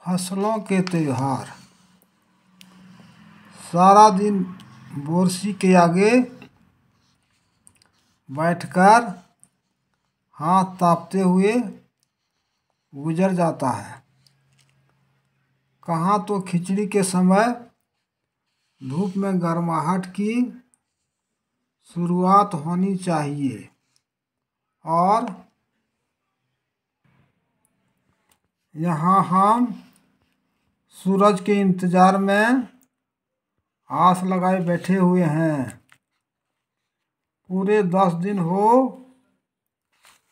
फसलों के त्योहार। सारा दिन बोरसी के आगे बैठकर हाथ तापते हुए गुजर जाता है। कहाँ तो खिचड़ी के समय धूप में गर्माहट की शुरुआत होनी चाहिए और यहाँ हम सूरज के इंतज़ार में आस लगाए बैठे हुए हैं। पूरे 10 दिन हो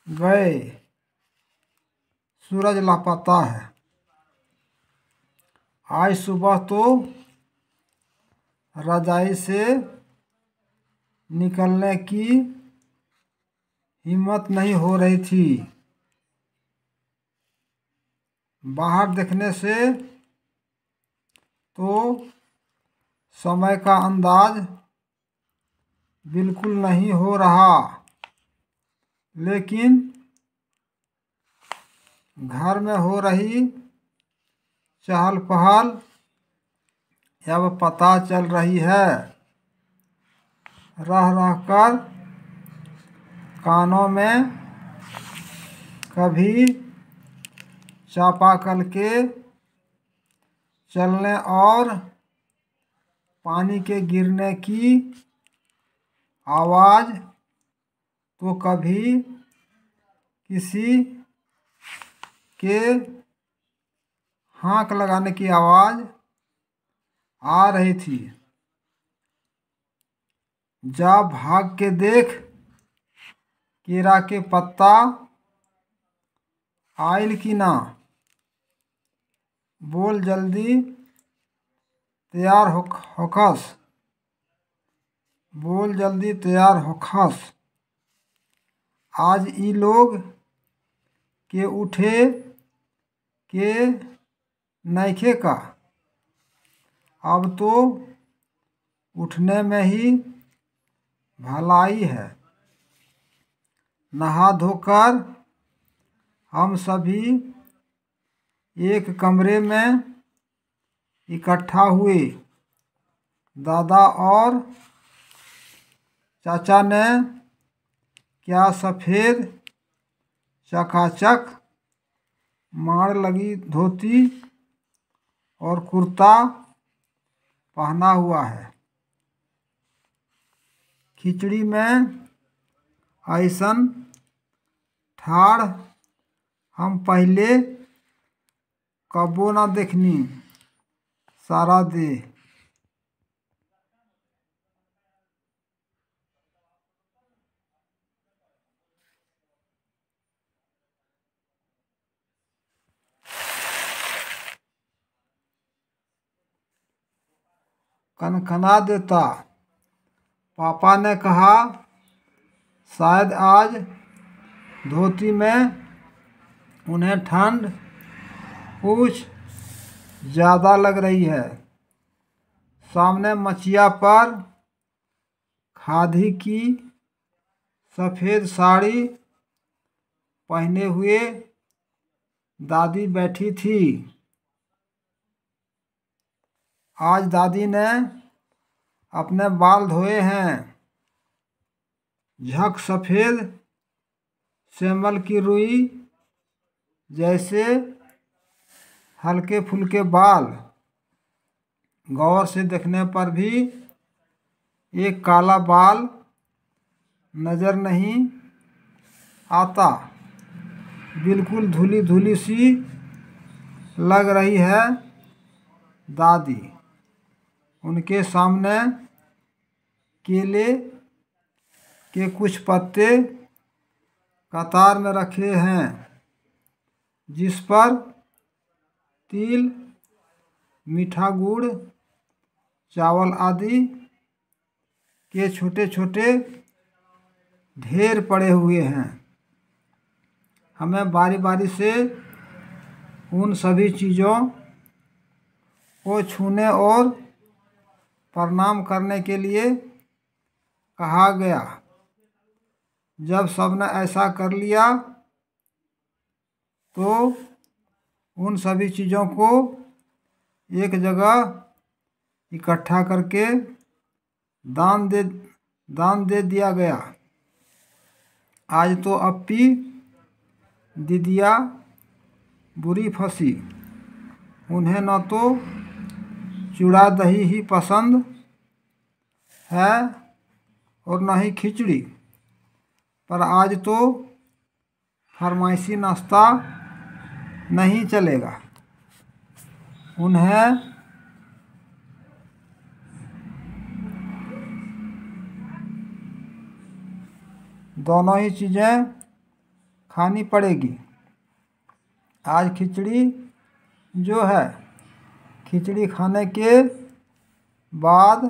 गए, सूरज लापता है। आज सुबह तो रजाई से निकलने की हिम्मत नहीं हो रही थी। बाहर देखने से तो समय का अंदाज बिल्कुल नहीं हो रहा, लेकिन घर में हो रही चहल पहल अब पता चल रही है। रह रह कर कानों में कभी चापाकल के चलने और पानी के गिरने की आवाज़, तो कभी किसी के हाँक लगाने की आवाज़ आ रही थी। जा भाग के देख, केरा के पत्ता आइल की ना। बोल जल्दी तैयार होखस, बोल जल्दी तैयार होखस। आज ई लोग के उठे के नइखे का। अब तो उठने में ही भलाई है। नहा धोकर हम सभी एक कमरे में इकट्ठा हुए। दादा और चाचा ने क्या सफ़ेद चकाचक माड़ लगी धोती और कुर्ता पहना हुआ है। खिचड़ी में ऐसन ठाड़ हम पहले कबो ना देखनी। सारा देह कनकना देता। पापा ने कहा, शायद आज धोती में उन्हें ठंड कुछ ज़्यादा लग रही है। सामने मचिया पर खादी की सफ़ेद साड़ी पहने हुए दादी बैठी थी। आज दादी ने अपने बाल धोए हैं। झक सफ़ेद सेमल की रुई जैसे हल्के फुल्के बाल। गौर से देखने पर भी एक काला बाल नज़र नहीं आता। बिल्कुल धुली धुली सी लग रही है दादी। उनके सामने केले के कुछ पत्ते कतार में रखे हैं, जिस पर तिल, मीठा गुड़, चावल आदि के छोटे छोटे ढेर पड़े हुए हैं। हमें बारी बारी से उन सभी चीज़ों को छूने और प्रणाम करने के लिए कहा गया। जब सबने ऐसा कर लिया तो उन सभी चीज़ों को एक जगह इकट्ठा करके दान दे दिया गया। आज तो अप्पी दीदिया बुरी फंसी, उन्हें न तो चूड़ा दही ही पसंद है और न ही खिचड़ी, पर आज तो फरमाइशी नाश्ता नहीं चलेगा। उन्हें दोनों ही चीज़ें खानी पड़ेगी। आज खिचड़ी जो है, खिचड़ी खाने के बाद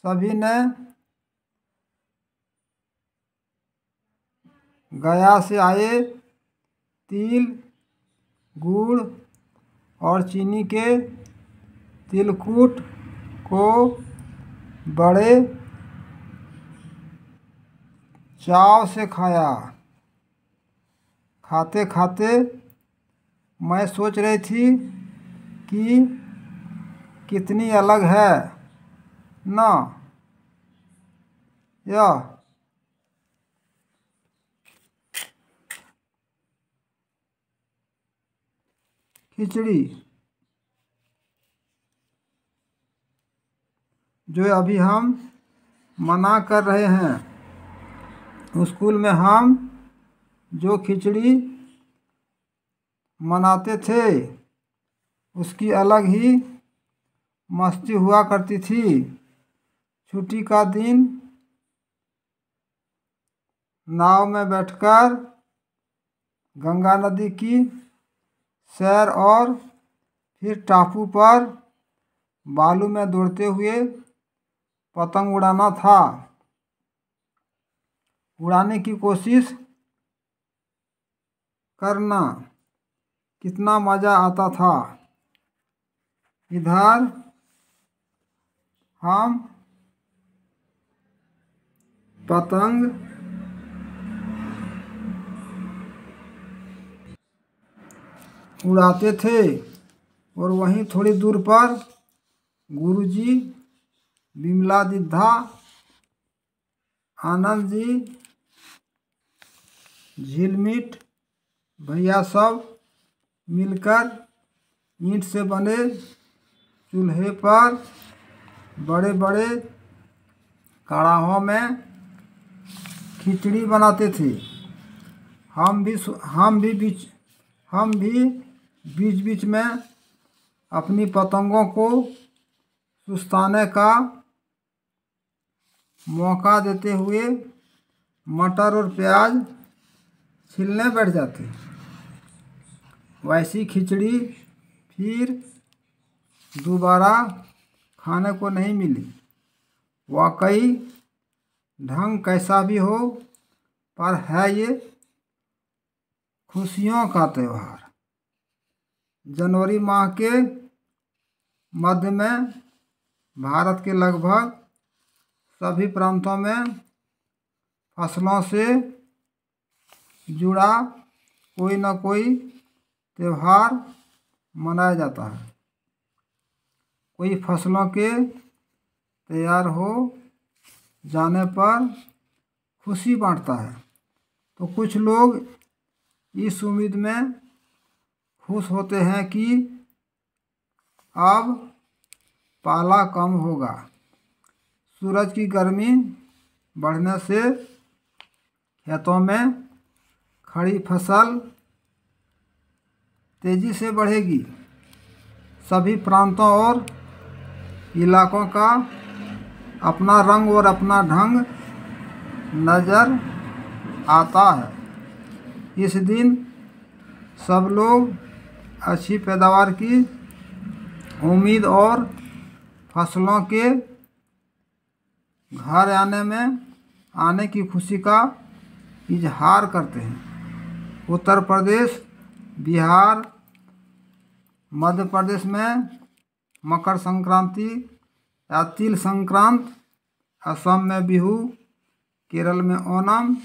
सभी ने गया से आए तिल, गुड़ और चीनी के तिलकुट को बड़े चाव से खाया। खाते खाते मैं सोच रही थी कि कितनी अलग है ना यह खिचड़ी जो अभी हम मना कर रहे हैं। स्कूल में हम जो खिचड़ी मनाते थे उसकी अलग ही मस्ती हुआ करती थी। छुट्टी का दिन नाव में बैठकर गंगा नदी की सैर और फिर टापू पर बालू में दौड़ते हुए पतंग उड़ाना था। उड़ाने की कोशिश करना कितना मज़ा आता था। इधर हम पतंग उड़ाते थे और वहीं थोड़ी दूर पर गुरुजी, बिमला दीदा, आनंद जी, झिलमिट भैया सब मिलकर ईंट से बने चूल्हे पर बड़े बड़े कड़ाहों में खिचड़ी बनाते थे। हम भी बीच बीच में अपनी पतंगों को सुस्ताने का मौका देते हुए मटर और प्याज छीलने बैठ जाते। वैसी खिचड़ी फिर दोबारा खाने को नहीं मिली। वाकई ढंग कैसा भी हो, पर है ये खुशियों का त्यौहार। जनवरी माह के मध्य में भारत के लगभग सभी प्रांतों में फसलों से जुड़ा कोई न कोई त्यौहार मनाया जाता है। कोई फसलों के तैयार हो जाने पर खुशी बांटता है, तो कुछ लोग इस उम्मीद में खुश होते हैं कि अब पाला कम होगा। सूरज की गर्मी बढ़ने से खेतों में खड़ी फसल तेजी से बढ़ेगी। सभी प्रांतों और इलाकों का अपना रंग और अपना ढंग नज़र आता है। इस दिन सब लोग अच्छी पैदावार की उम्मीद और फसलों के घर आने की खुशी का इजहार करते हैं। उत्तर प्रदेश, बिहार, मध्य प्रदेश में मकर संक्रांति या तिल संक्रांत, असम में बिहू, केरल में ओणम,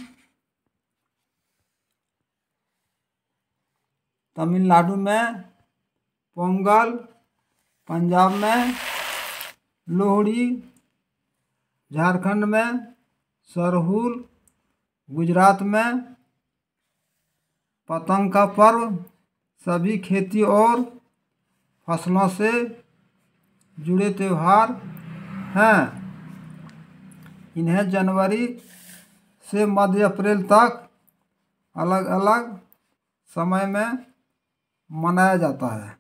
तमिलनाडु में पोंगल, पंजाब में लोहड़ी, झारखंड में सरहुल, गुजरात में पतंग का पर्व सभी खेती और फसलों से जुड़े त्यौहार हैं। इन्हें जनवरी से मध्य अप्रैल तक अलग अलग समय में मनाया जाता है।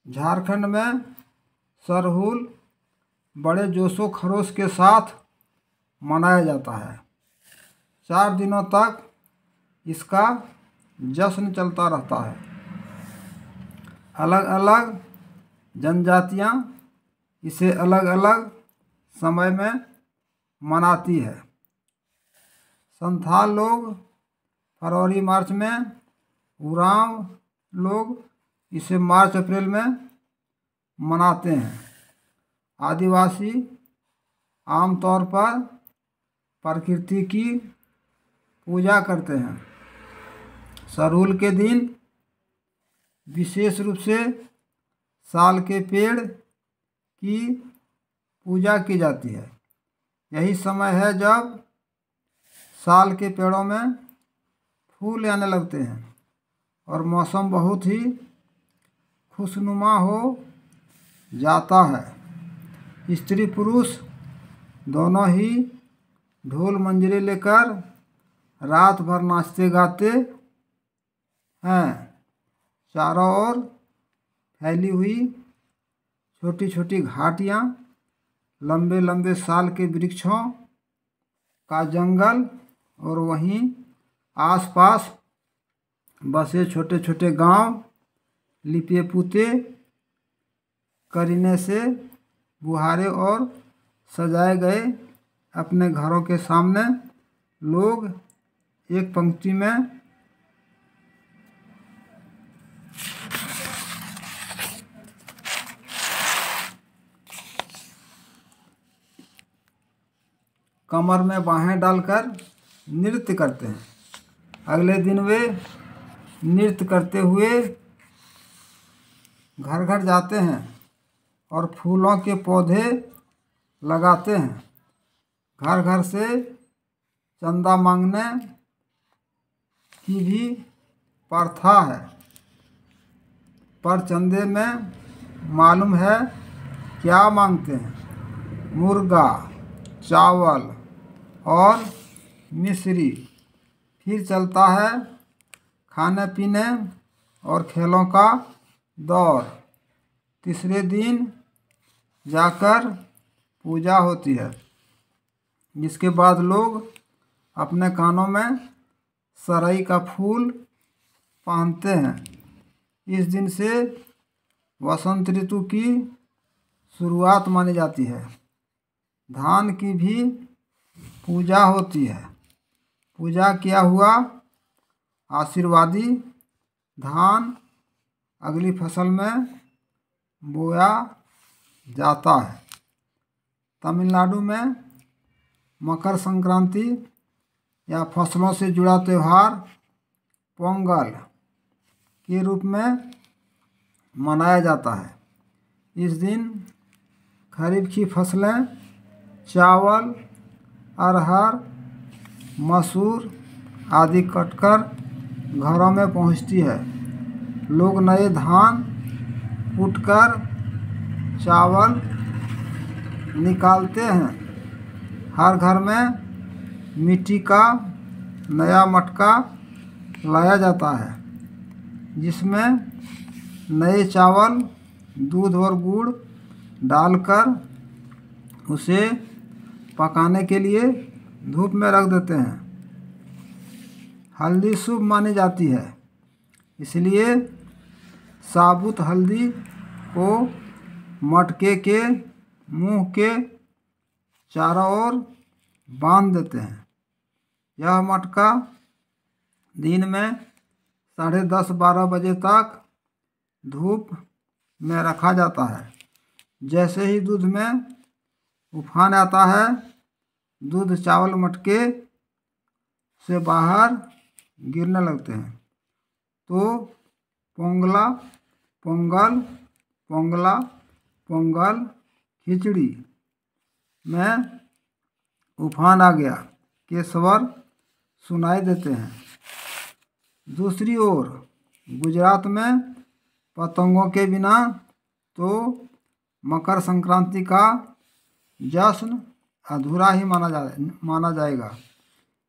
झारखंड में सरहुल बड़े जोशो खरोश के साथ मनाया जाता है। 4 दिनों तक इसका जश्न चलता रहता है। अलग अलग जनजातियाँ इसे अलग अलग समय में मनाती है। संथाल लोग फरवरी मार्च में, उरांव लोग इसे मार्च अप्रैल में मनाते हैं। आदिवासी आमतौर पर प्रकृति की पूजा करते हैं। सरहुल के दिन विशेष रूप से साल के पेड़ की पूजा की जाती है। यही समय है जब साल के पेड़ों में फूल आने लगते हैं और मौसम बहुत ही खुशनुमा हो जाता है। स्त्री पुरुष दोनों ही ढोल मंजीरे लेकर रात भर नाचते गाते हैं। चारों ओर फैली हुई छोटी छोटी घाटियाँ, लंबे लंबे साल के वृक्षों का जंगल और वहीं आसपास बसे छोटे छोटे गांव लिपे पुते करीने से बुहारे और सजाए गए अपने घरों के सामने लोग एक पंक्ति में कमर में बाहें डालकर नृत्य करते हैं। अगले दिन वे नृत्य करते हुए घर घर जाते हैं और फूलों के पौधे लगाते हैं। घर घर से चंदा मांगने की भी प्रथा है, पर चंदे में मालूम है क्या मांगते हैं? मुर्गा, चावल और मिश्री। फिर चलता है खाने पीने और खेलों का दौर। तीसरे दिन जाकर पूजा होती है, जिसके बाद लोग अपने कानों में सरई का फूल पहनते हैं। इस दिन से वसंत ऋतु की शुरुआत मानी जाती है। धान की भी पूजा होती है। पूजा किया हुआ आशीर्वादी धान अगली फसल में बोया जाता है। तमिलनाडु में मकर संक्रांति या फसलों से जुड़ा त्यौहार पोंगल के रूप में मनाया जाता है। इस दिन खरीफ की फसलें चावल, अरहर, मसूर आदि कटकर घरों में पहुंचती है। लोग नए धान कूटकर चावल निकालते हैं। हर घर में मिट्टी का नया मटका लाया जाता है, जिसमें नए चावल, दूध और गुड़ डालकर उसे पकाने के लिए धूप में रख देते हैं। हल्दी शुभ मानी जाती है, इसलिए साबुत हल्दी को मटके के मुंह के चारों ओर बांध देते हैं। यह मटका दिन में 10:30-12 बजे तक धूप में रखा जाता है। जैसे ही दूध में उफान आता है, दूध चावल मटके से बाहर गिरने लगते हैं तो पोंगला, पोंगल, पोंगला, पोंगल, खिचड़ी में उफान आ गया के स्वर सुनाई देते हैं। दूसरी ओर गुजरात में पतंगों के बिना तो मकर संक्रांति का जश्न अधूरा ही माना जाएगा।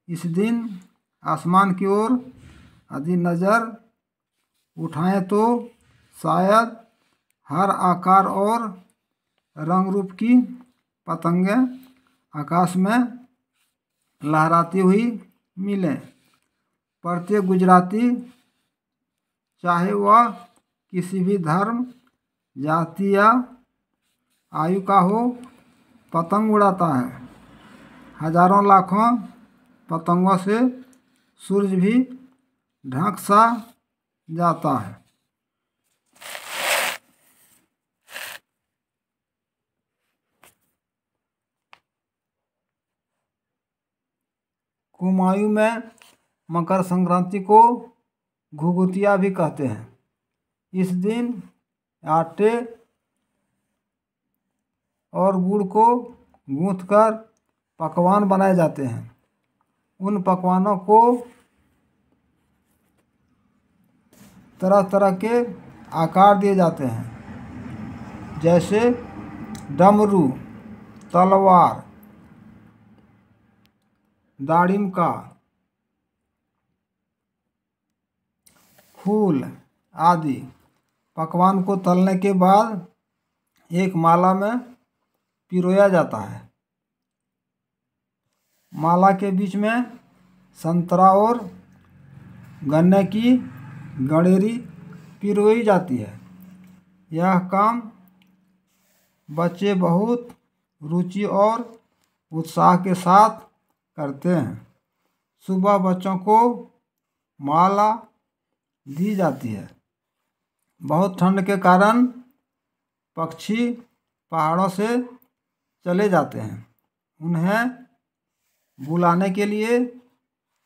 इस दिन आसमान की ओर यदि नज़र उठाएं तो शायद हर आकार और रंग रूप की पतंगें आकाश में लहराती हुई मिलें। प्रत्येक गुजराती, चाहे वह किसी भी धर्म, जाति या आयु का हो, पतंग उड़ाता है। हजारों लाखों पतंगों से सूरज भी ढक सा जाता है। कुमायूं में मकर संक्रांति को घुघुतिया भी कहते हैं। इस दिन आटे और गुड़ को गूंथकर पकवान बनाए जाते हैं। उन पकवानों को तरह तरह के आकार दिए जाते हैं, जैसे डमरू, तलवार, दाड़िम का फूल आदि। पकवान को तलने के बाद एक माला में पिरोया जाता है। माला के बीच में संतरा और गन्ने की गणेरी पिरोई जाती है। यह काम बच्चे बहुत रुचि और उत्साह के साथ करते हैं। सुबह बच्चों को माला दी जाती है। बहुत ठंड के कारण पक्षी पहाड़ों से चले जाते हैं। उन्हें बुलाने के लिए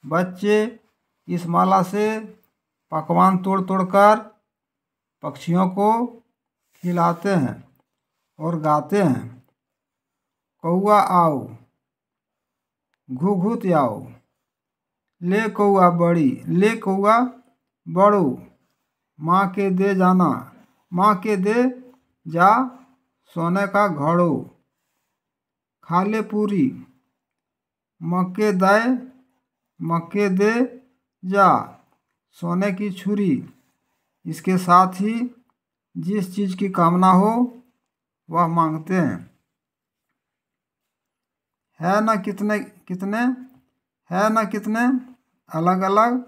बच्चे इस माला से पकवान तोड़ तोड़कर पक्षियों को खिलाते हैं और गाते हैं, कौआ आओ, घुघुत आओ, ले कौआ बड़ी, ले कौआ बड़ो, माँ के दे जाना, माँ के दे जा सोने का घड़ो, खा ले पूरी, मक्के दे जा सोने की छुरी। इसके साथ ही जिस चीज़ की कामना हो वह मांगते हैं। है न कितने अलग अलग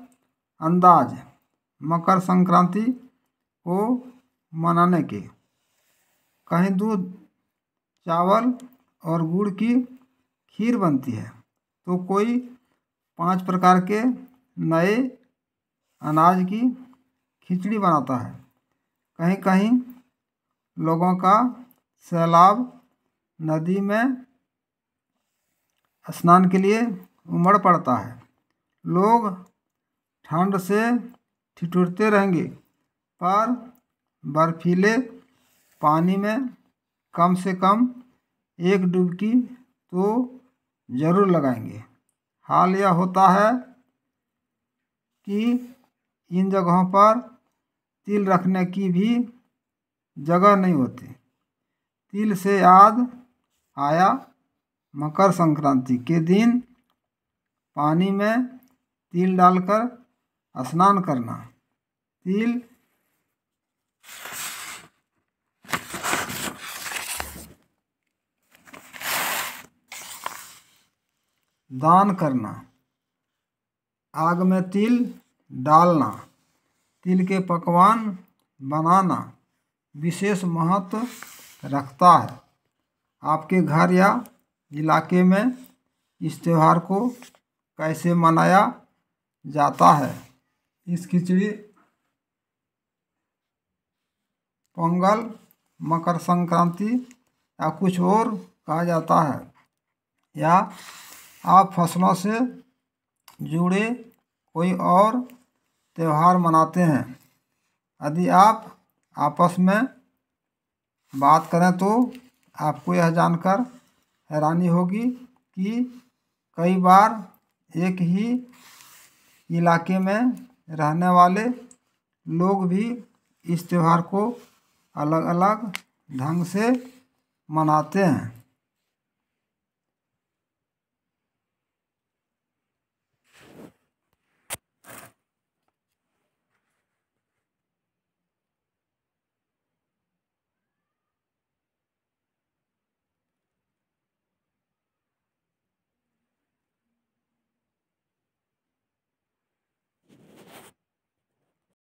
अंदाज मकर संक्रांति को मनाने के। कहीं दूध चावल और गुड़ की खीर बनती है तो कोई 5 प्रकार के नए अनाज की खिचड़ी बनाता है। कहीं कहीं लोगों का सैलाब नदी में स्नान के लिए उमड़ पड़ता है। लोग ठंड से ठिठुरते रहेंगे पर बर्फीले पानी में कम से कम एक डुबकी तो जरूर लगाएंगे। हाल यह होता है कि इन जगहों पर तिल रखने की भी जगह नहीं होती। तिल से याद आया, मकर संक्रांति के दिन पानी में तिल डालकर स्नान करना। तिल दान करना, आग में तिल डालना, तिल के पकवान बनाना विशेष महत्व रखता है। आपके घर या इलाके में इस त्यौहार को कैसे मनाया जाता है? इस खिचड़ी, पोंगल, मकर संक्रांति या कुछ और कहा जाता है, या आप फसलों से जुड़े कोई और त्यौहार मनाते हैं? यदि आप आपस में बात करें तो आपको यह जानकर हैरानी होगी कि कई बार एक ही इलाके में रहने वाले लोग भी इस त्यौहार को अलग अलग ढंग से मनाते हैं।